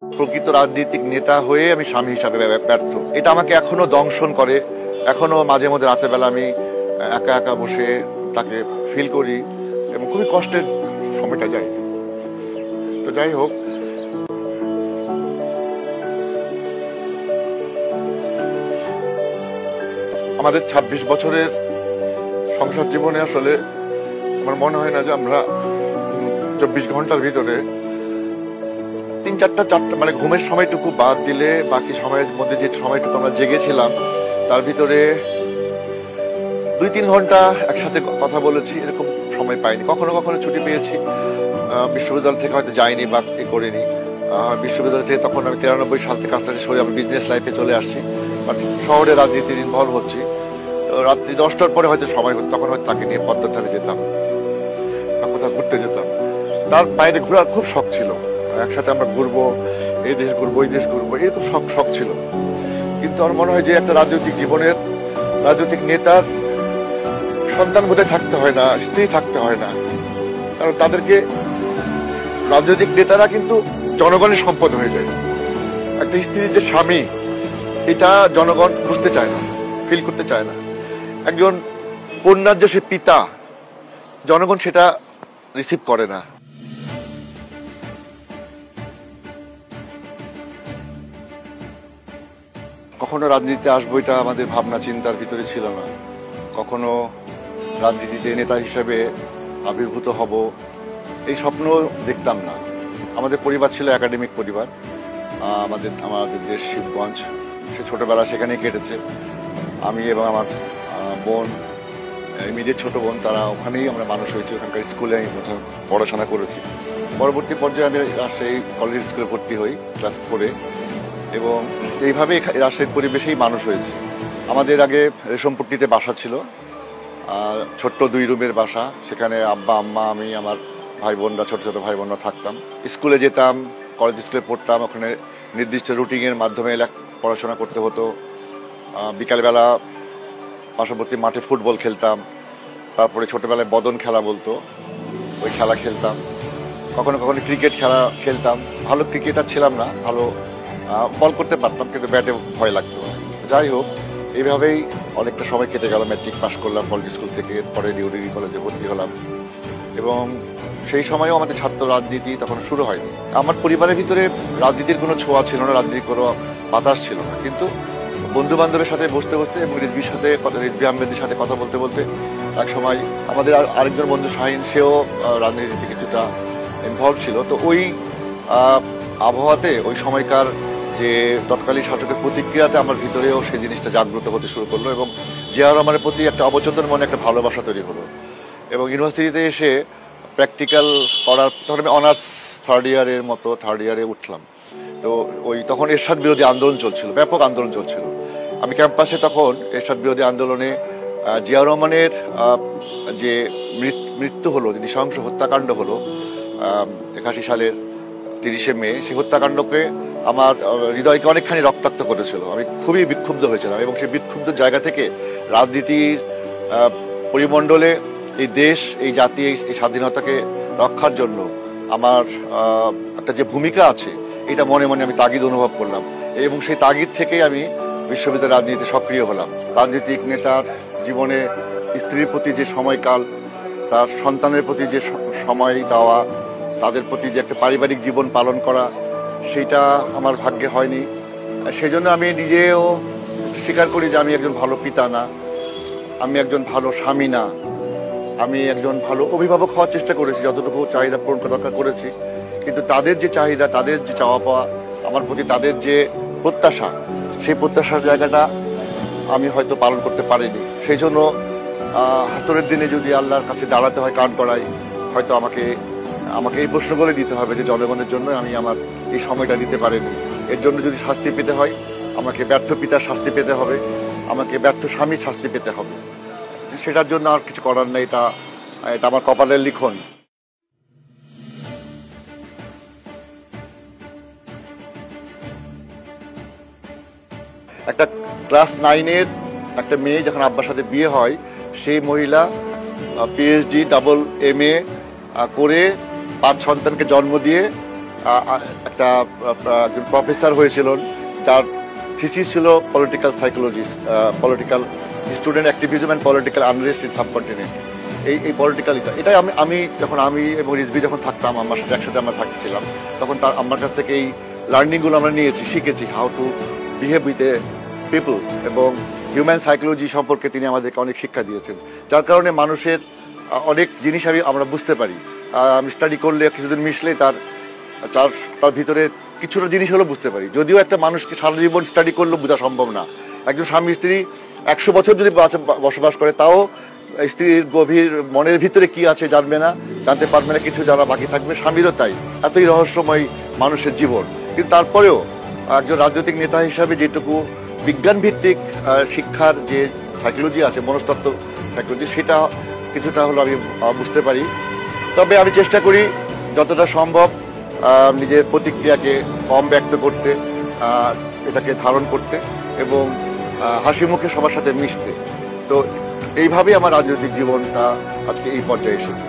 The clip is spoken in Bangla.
প্রকৃত রাজনৈতিক নেতা হয়ে আমি স্বামী হিসাবে ব্যর্থ। এটা আমাকে এখনো দংশন করে। এখনো মাঝে মধ্যে রাতের বেলা আমি একা একা বসে তাকে ফিল করি এবং খুবই কষ্টের সময়টা যায়। তো যাই হোক, আমাদের ২৬ বছরের সংসার জীবনে আসলে আমার মনে হয় না যে আমরা ২৪ ঘন্টার ভিতরে ৩-৪টা মানে ঘুমের সময়টুকু বাদ দিলে বাকি সময়ের মধ্যে যে সময়টুকু আমরা জেগেছিলাম তার ভিতরে ২-৩ ঘন্টা একসাথে কথা বলেছি, এরকম সময় পাইনি। কখনো কখনো ছুটি পেয়েছি, বিশ্ববিদ্যালয় থেকে হয়তো যাইনি বা করিনি। বিশ্ববিদ্যালয় থেকে তখন আমি ৯৩ সাল থেকে আস্তে আস্তে সরে আমি বিজনেস লাইফে চলে আসছি, বাট শহরে রাজনীতির ইনভলভ হচ্ছি। রাত্রি ১০টার পরে হয়তো সময় হতো, তখন হয়তো তাকে নিয়ে পদ্মার ধারে যেতাম বা কোথাও ঘুরতে যেতাম। তার বাইরে ঘোরার খুব শখ ছিল, একসাথে আমরা ঘুরবো, এই দেশ ঘুরবো ওই দেশ ঘুরবো, এরকম শখ ছিল। কিন্তু আমার মনে হয় যে একটা রাজনৈতিক জীবনের রাজনৈতিক নেতার সন্তান বোধহয় থাকতে হয় না, স্ত্রী থাকতে হয় না, কারণ তাদেরকে রাজনৈতিক নেতারা কিন্তু জনগণের সম্পদ হয়ে যায়। একটা স্ত্রীর যে স্বামী, এটা জনগণ বুঝতে চায় না, ফিল করতে চায় না। একজন কন্যার যে সে পিতা, জনগণ সেটা রিসিভ করে না। কখনো রাজনীতিতে আসবো এটা আমাদের ভাবনা চিন্তার ভিতরে ছিল না। কখনো রাজনীতিতে নেতা হিসেবে আবির্ভূত হব এই স্বপ্ন দেখতাম না। আমাদের পরিবার ছিল একাডেমিক পরিবার। আমাদের দেশ শিবগঞ্জ, সে ছোটবেলা সেখানেই কেটেছে। আমি এবং আমার বোন, ইমিডিয়েট ছোট বোন, তারা ওখানেই আমরা মানুষ হয়েছি। ওখানকার স্কুলে আমি প্রথম পড়াশোনা করেছি। পরবর্তী পর্যায়ে আমি রাজশাহী কলেজ স্কুলে ভর্তি হই ক্লাস 4-এ, এবং এইভাবে রাজশাহীর পরিবেশেই মানুষ হয়েছে। আমাদের আগে রেশমপট্টিতে বাসা ছিল, ছোট্ট 2 রুমের বাসা। সেখানে আব্বা আম্মা, আমি, আমার ভাই বোনরা, ছোট ছোট ভাই বোনরা থাকতাম। স্কুলে যেতাম, কলেজ স্কুলে পড়তাম। ওখানে নির্দিষ্ট রুটিনের মাধ্যমে পড়াশোনা করতে হতো। বিকালবেলা পার্শ্ববর্তী মাঠে ফুটবল খেলতাম। তারপরে ছোটবেলায় বদন খেলা বলতো, ওই খেলা খেলতাম। কখনো কখনো ক্রিকেট খেলা খেলতাম। ভালো ক্রিকেটার ছিলাম না, ভালো বল করতে পারতাম, কিন্তু ব্যাটে ভয় লাগতো। যাই হোক, এইভাবেই অনেকটা সময় কেটে গেল। ম্যাট্রিক পাস করলাম কলেজ স্কুল থেকে, পরে ডিগ্রি কলেজে ভর্তি হলাম। এবং সেই সময়ও আমাদের ছাত্র রাজনীতি তখন শুরু হয়নি। আমার পরিবারের ভিতরে রাজনীতির কোনো ছোঁয়া ছিল না, রাজনীতির কোনো বাতাস ছিল না। কিন্তু বন্ধু বান্ধবের সাথে বসতে বসতে এবং রিজভি আহমেদের সাথে কথা বলতে বলতে এক সময় আমাদের আরেকজন বন্ধু শাহিন, সেও রাজনীতিতে কিছুটা ইনভলভ ছিল। তো ওই আবহাওয়াতে, ওই সময়কার যে তৎকালীন শাসকের প্রতিক্রিয়াতে আমার ভিতরেও সেই জিনিসটা জাগ্রত হতে শুরু করলো, এবং জিয়া রহমানের প্রতি একটা অবচেতন মনে একটা ভালোবাসা তৈরি হলো। এবং ইউনিভার্সিটিতে এসে প্র্যাকটিক্যাল করার, তখন আমি অনার্স থার্ড ইয়ারে উঠলাম। তো তখন এরশাদ বিরোধী আন্দোলন চলছিল, ব্যাপক আন্দোলন চলছিল। আমি ক্যাম্পাসে তখন এরশাদ বিরোধী আন্দোলনে জিয়া রহমানের যে মৃত্যু হলো, যে নৃশংস হত্যাকাণ্ড হলো 81 সালের 30শে মে, সেই হত্যাকাণ্ডকে আমার হৃদয়কে অনেকখানি রক্তাক্ত করেছিল। আমি খুবই বিক্ষুব্ধ হয়েছিলাম, এবং সেই বিক্ষুব্ধ জায়গা থেকে রাজনীতির পরিমণ্ডলে এই দেশ, এই জাতি, এই স্বাধীনতাকে রক্ষার জন্য আমার একটা যে ভূমিকা আছে, এটা মনে মনে আমি তাগিদ অনুভব করলাম। এবং সেই তাগিদ থেকেই আমি বিশ্ববিদ্যালয়ের রাজনীতিতে সক্রিয় হলাম। রাজনীতিক নেতার জীবনে স্ত্রীর প্রতি যে সময়কাল, তার সন্তানের প্রতি যে সময় দেওয়া, তাদের প্রতি যে একটা পারিবারিক জীবন পালন করা, সেটা আমার ভাগ্যে হয়নি। সেই জন্য আমি নিজেও স্বীকার করি যে আমি একজন ভালো পিতা না, আমি একজন ভালো স্বামী না, আমি একজন ভালো অভিভাবক হওয়ার চেষ্টা করেছি, যতটুকু চাহিদা পূরণ করা দরকার করেছি। কিন্তু তাদের যে চাহিদা, তাদের যে চাওয়া পাওয়া, আমার প্রতি তাদের যে প্রত্যাশা, সেই প্রত্যাশার জায়গাটা আমি হয়তো পালন করতে পারিনি। সেই জন্য হাতরের দিনে যদি আল্লাহর কাছে দাঁড়াতে হয় কাঠ গড়াই, হয়তো আমাকে এই প্রশ্নগুলো দিতে হবে যে জনগণের জন্য আমি আমার এই সময়টা দিতে পারিনি। এর জন্য যদি শাস্তি পেতে হয়, আমাকে ব্যর্থ পিতার শাস্তি পেতে হবে, আমাকে ব্যর্থ স্বামীর শাস্তি পেতে হবে। সেটার জন্য আর কিছু করার নেই, এটা আমার কপালের লিখন। একটা ক্লাস 9-এর একটা মেয়ে যখন আব্বার সাথে বিয়ে হয়, সেই মহিলা পিএইচডি, ডাবল MA করে 5 সন্তানকে জন্ম দিয়ে একটা একজন প্রফেসর হয়েছিলেন, যার থিসিস ছিল political psychologist, political student activism and political unrest in subcontinent. এই পলিটিক্যাল এটাই আমি যখন আমি এবং রিজভি যখন থাকতাম, আমার সাথে একসাথে আমরা থাকছিলাম, তখন তার আমার কাছ থেকে এই লার্নিংগুলো আমরা নিয়েছি, শিখেছি how to behave with a people, এবং হিউম্যান সাইকোলজি সম্পর্কে তিনি আমাদেরকে অনেক শিক্ষা দিয়েছেন, যার কারণে মানুষের অনেক জিনিস আমরা বুঝতে পারি। আমি স্টাডি করলে কিছুদিন মিশলে তার ভিতরে কিছুটা জিনিস হলো বুঝতে পারি, যদিও একটা মানুষকে সারা জীবন স্টাডি করলেও বোঝা সম্ভব না। একজন স্বামী স্ত্রী 100 বছর যদি বসবাস করে, তাও স্ত্রীর গভীর মনের ভিতরে কি আছে জানতে পারবে না, কিছু যারা বাকি থাকবে। স্বামীরও তাই, এতই রহস্যময় মানুষের জীবন। কিন্তু তারপরেও একজন রাজনৈতিক নেতা হিসাবে যেটুকু বিজ্ঞান ভিত্তিক শিক্ষার যে সাইকোলজি আছে, মনস্তত্ত্ব সাইকোলজি, সেটা কিছুটা হলো আমি বুঝতে পারি। তবে আমি চেষ্টা করি যতটা সম্ভব নিজের প্রতিক্রিয়াকে কম ব্যক্ত করতে, এটাকে ধারণ করতে, এবং হাসি মুখে সবার সাথে মিশতে। তো এইভাবেই আমার রাজনৈতিক জীবনটা আজকে এই পর্যায়ে এসেছে।